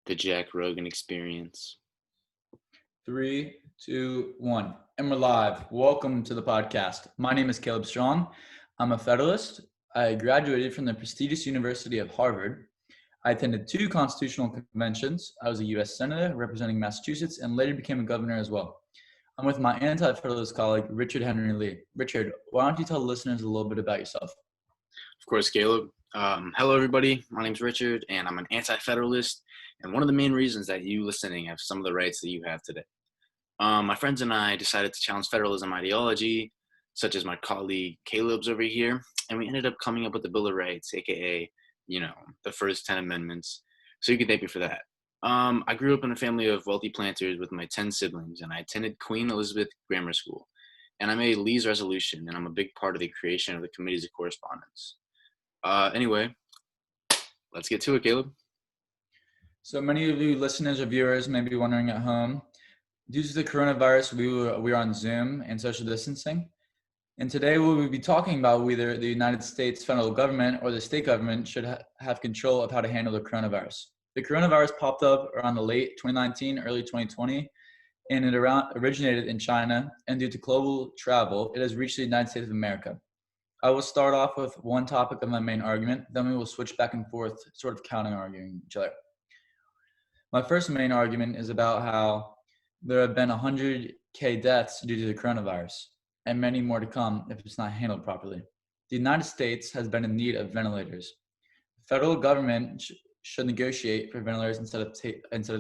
The Jack Rogan experience. 3, 2, 1. And we're live. Welcome to the podcast. My name is Caleb Strong. I'm a Federalist. I graduated from the prestigious University of Harvard. I attended 2 constitutional conventions. I was a U.S. Senator representing Massachusetts and later became a governor as well. I'm with my Antifederalist colleague, Richard Henry Lee. Richard, why don't you tell the listeners a little bit about yourself? Of course, Caleb. Hello, everybody. My name's Richard, and I'm an Anti-Federalist. And one of the main reasons that you listening have some of the rights that you have today. My friends and I decided to challenge federalism ideology, such as my colleague Caleb's over here, and we ended up coming up with the Bill of Rights, aka, the first 10 amendments. So you can thank me for that. I grew up in a family of wealthy planters with my 10 siblings, and I attended Queen Elizabeth Grammar School. And I made Lee's resolution, and I'm a big part of the creation of the Committees of Correspondence. Anyway, let's get to it, Caleb. So many of you listeners or viewers may be wondering at home, due to the coronavirus, we are on Zoom and social distancing. And today we'll be talking about whether the United States federal government or the state government should have control of how to handle the coronavirus. The coronavirus popped up around the late 2019, early 2020, and it originated in China. And due to global travel, it has reached the United States of America. I will start off with one topic of my main argument, then we will switch back and forth, sort of counter-arguing each other. My first main argument is about how there have been 100,000 deaths due to the coronavirus, and many more to come if it's not handled properly. The United States has been in need of ventilators. The federal government should negotiate for ventilators instead of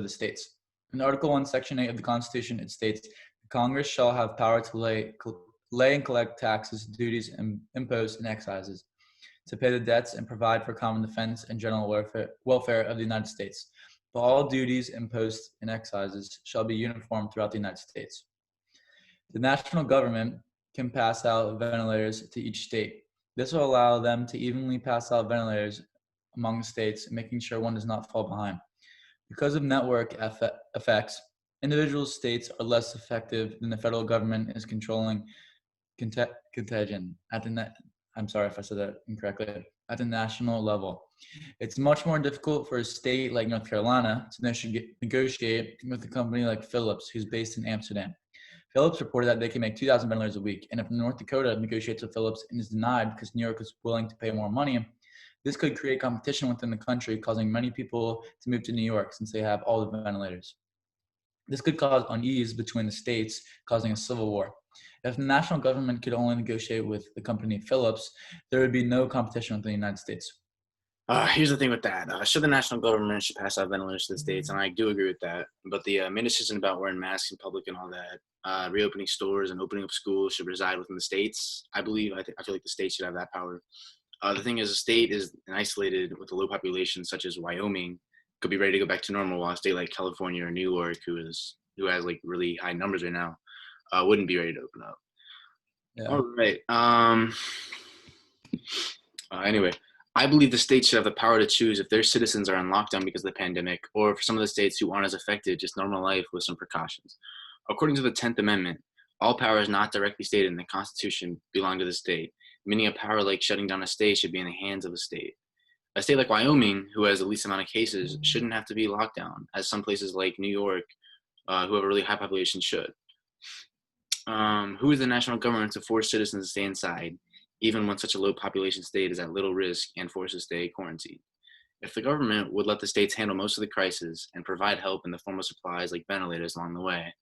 the states. In Article 1, Section 8 of the Constitution, it states, Congress shall have power to lay and collect taxes, duties, and imposts and excises, to pay the debts and provide for common defense and general welfare of the United States. But all duties, imposts, and excises shall be uniform throughout the United States. The national government can pass out ventilators to each state. This will allow them to evenly pass out ventilators among states, making sure one does not fall behind. Because of network effects, individual states are less effective than the federal government is controlling contagion I'm sorry if I said that incorrectly, at the national level. It's much more difficult for a state like North Carolina to negotiate with a company like Philips, who's based in Amsterdam. Philips reported that they can make 2,000 ventilators a week, and if North Dakota negotiates with Philips and is denied because New York is willing to pay more money, this could create competition within the country, causing many people to move to New York since they have all the ventilators. This could cause unease between the states, causing a civil war. If the national government could only negotiate with the company Philips, there would be no competition with the United States. Here's the thing with that. Sure, the national government should pass out ventilators to the states, and I do agree with that. But the main decision about wearing masks in public and all that, reopening stores and opening up schools should reside within the states. I feel like the states should have that power. The thing is, a state is isolated with a low population, such as Wyoming, could be ready to go back to normal, while a state like California or New York, who has like really high numbers right now, wouldn't be ready to open up. Yeah. All right. Anyway, I believe the states should have the power to choose if their citizens are on lockdown because of the pandemic, or for some of the states who aren't as affected, just normal life with some precautions. According to the 10th Amendment, all powers not directly stated in the Constitution belong to the state, meaning a power like shutting down a state should be in the hands of a state. A state like Wyoming, who has the least amount of cases, shouldn't have to be locked down, as some places like New York, who have a really high population, should. Who is the national government to force citizens to stay inside, even when such a low population state is at little risk and forced to stay quarantined? If the government would let the states handle most of the crisis and provide help in the form of supplies like ventilators along the way,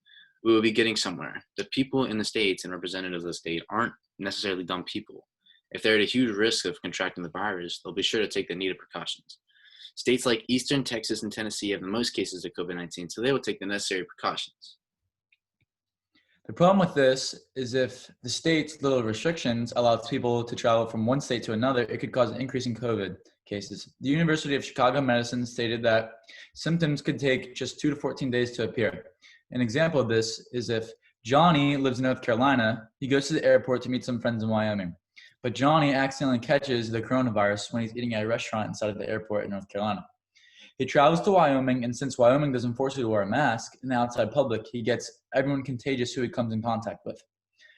we will be getting somewhere. The people in the states and representatives of the state aren't necessarily dumb people. If they're at a huge risk of contracting the virus, they'll be sure to take the needed precautions. States like Eastern Texas and Tennessee have the most cases of COVID-19, so they will take the necessary precautions. The problem with this is if the state's little restrictions allows people to travel from one state to another, it could cause an increase in COVID cases. The University of Chicago Medicine stated that symptoms could take just 2 to 14 days to appear. An example of this is if Johnny lives in North Carolina, he goes to the airport to meet some friends in Wyoming. But Johnny accidentally catches the coronavirus when he's eating at a restaurant inside of the airport in North Carolina. He travels to Wyoming, and since Wyoming doesn't force you to wear a mask in the outside public, he gets everyone contagious who he comes in contact with.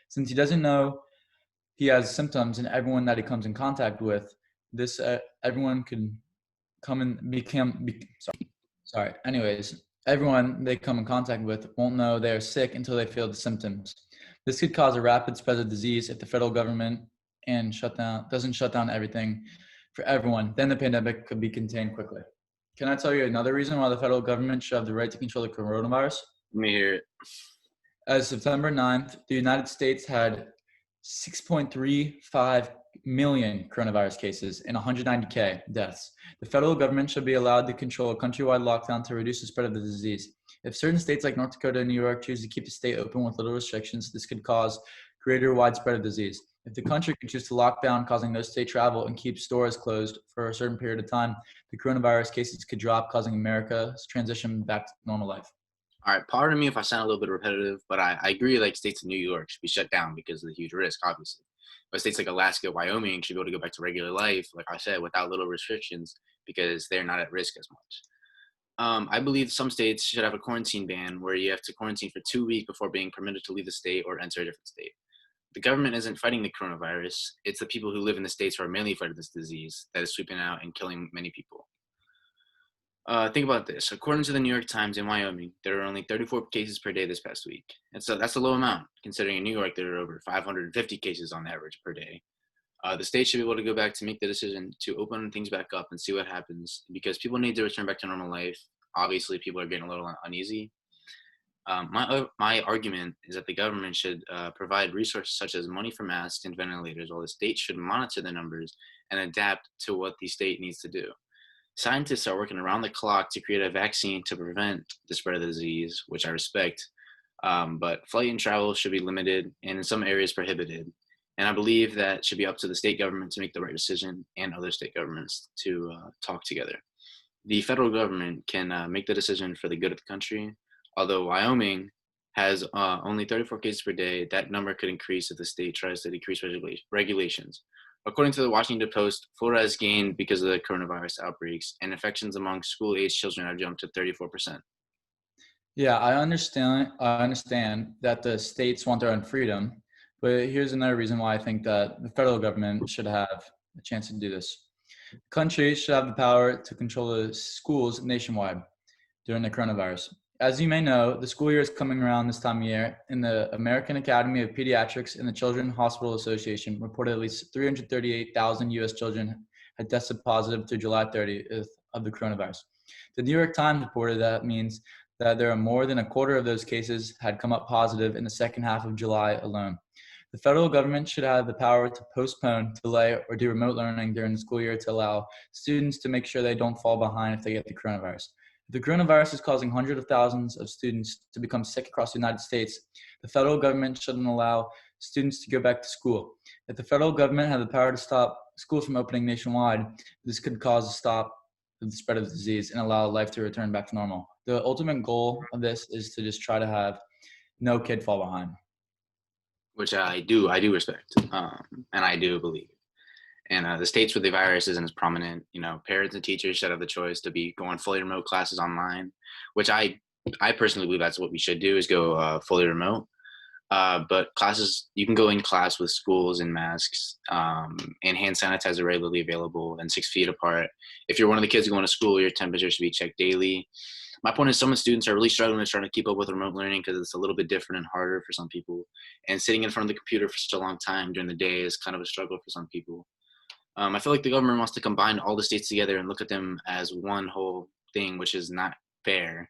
Since he doesn't know he has symptoms and everyone that he comes in contact with, everyone can come and Sorry. Anyways, everyone they come in contact with won't know they are sick until they feel the symptoms. This could cause a rapid spread of disease if the federal government and doesn't shut down everything for everyone. Then the pandemic could be contained quickly. Can I tell you another reason why the federal government should have the right to control the coronavirus? Let me hear it. As of September 9th, the United States had 6.35 million coronavirus cases and 190K deaths. The federal government should be allowed to control a countrywide lockdown to reduce the spread of the disease. If certain states like North Dakota and New York choose to keep the state open with little restrictions, this could cause greater widespread of disease. If the country could choose to lock down, causing no state travel, and keep stores closed for a certain period of time, the coronavirus cases could drop, causing America's transition back to normal life. All right, pardon me if I sound a little bit repetitive, but I agree like states of New York should be shut down because of the huge risk, obviously. But states like Alaska, Wyoming should be able to go back to regular life, like I said, without little restrictions because they're not at risk as much. I believe some states should have a quarantine ban where you have to quarantine for 2 weeks before being permitted to leave the state or enter a different state. The government isn't fighting the coronavirus. It's the people who live in the states who are mainly fighting this disease that is sweeping out and killing many people. Think about this. According to the New York Times, in Wyoming, there are only 34 cases per day this past week. And so that's a low amount, considering in New York there are over 550 cases on average per day. The state should be able to go back to make the decision to open things back up and see what happens because people need to return back to normal life. Obviously, people are getting a little uneasy. My argument is that the government should provide resources such as money for masks and ventilators, while the state should monitor the numbers and adapt to what the state needs to do. Scientists are working around the clock to create a vaccine to prevent the spread of the disease, which I respect. But flight and travel should be limited and in some areas prohibited. And I believe that should be up to the state government to make the right decision and other state governments to talk together. The federal government can make the decision for the good of the country. Although Wyoming has only 34 cases per day, that number could increase if the state tries to decrease regulations. According to the Washington Post, Florida has gained because of the coronavirus outbreaks, and infections among school-age children have jumped to 34%. Yeah, I understand. I understand that the states want their own freedom, but here's another reason why I think that the federal government should have a chance to do this. Countries should have the power to control the schools nationwide during the coronavirus. As you may know, the school year is coming around this time of year, and the American Academy of Pediatrics and the Children's Hospital Association reported at least 338,000 U.S. children had tested positive through July 30th of the coronavirus. The New York Times reported that means that there are more than a quarter of those cases had come up positive in the second half of July alone. The federal government should have the power to postpone, delay, or do remote learning during the school year to allow students to make sure they don't fall behind if they get the coronavirus. If the coronavirus is causing hundreds of thousands of students to become sick across the United States, the federal government shouldn't allow students to go back to school. If the federal government had the power to stop schools from opening nationwide, this could cause a stop of the spread of the disease and allow life to return back to normal. The ultimate goal of this is to just try to have no kid fall behind. Which I do respect, and I do believe. And the states where the virus isn't as prominent, parents and teachers should have the choice to be going fully remote classes online, which I personally believe that's what we should do is go fully remote. But classes, you can go in class with schools and masks and hand sanitizer readily available and 6 feet apart. If you're one of the kids going to school, your temperature should be checked daily. My point is some students are really struggling with trying to keep up with remote learning because it's a little bit different and harder for some people. And sitting in front of the computer for such a long time during the day is kind of a struggle for some people. I feel like the government wants to combine all the states together and look at them as one whole thing, which is not fair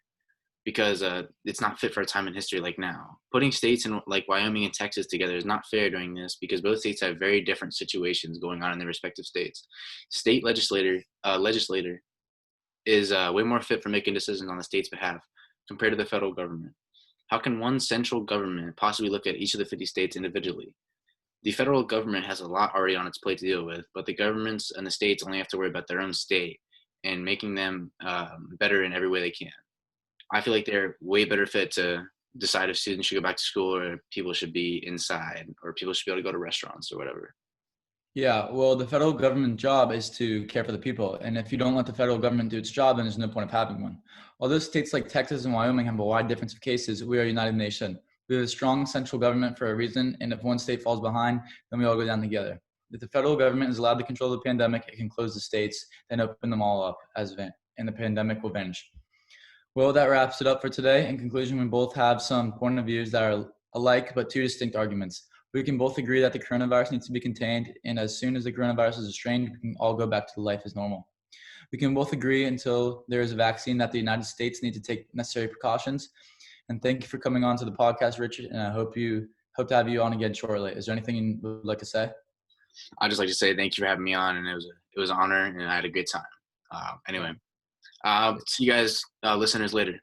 because it's not fit for a time in history like now. Putting states in like Wyoming and Texas together is not fair during this because both states have very different situations going on in their respective states. State legislator is way more fit for making decisions on the state's behalf compared to the federal government. How can one central government possibly look at each of the 50 states individually? The federal government has a lot already on its plate to deal with, but the governments and the states only have to worry about their own state and making them better in every way they can. I feel like they're way better fit to decide if students should go back to school or people should be inside or people should be able to go to restaurants or whatever. Yeah, well, the federal government job is to care for the people. And if you don't let the federal government do its job, then there's no point of having one. Although states like Texas and Wyoming have a wide difference of cases, we are a united nation. We have a strong central government for a reason, and if one state falls behind, then we all go down together. If the federal government is allowed to control the pandemic, it can close the states, then open them all up and the pandemic will vanish. Well, that wraps it up for today. In conclusion, we both have some point of views that are alike, but two distinct arguments. We can both agree that the coronavirus needs to be contained, and as soon as the coronavirus is restrained, we can all go back to life as normal. We can both agree until there is a vaccine that the United States need to take necessary precautions. And thank you for coming on to the podcast, Richard. And I hope to have you on again shortly. Is there anything you would like to say? I'd just like to say thank you for having me on, and it was an honor, and I had a good time. Anyway, see you guys, listeners, later.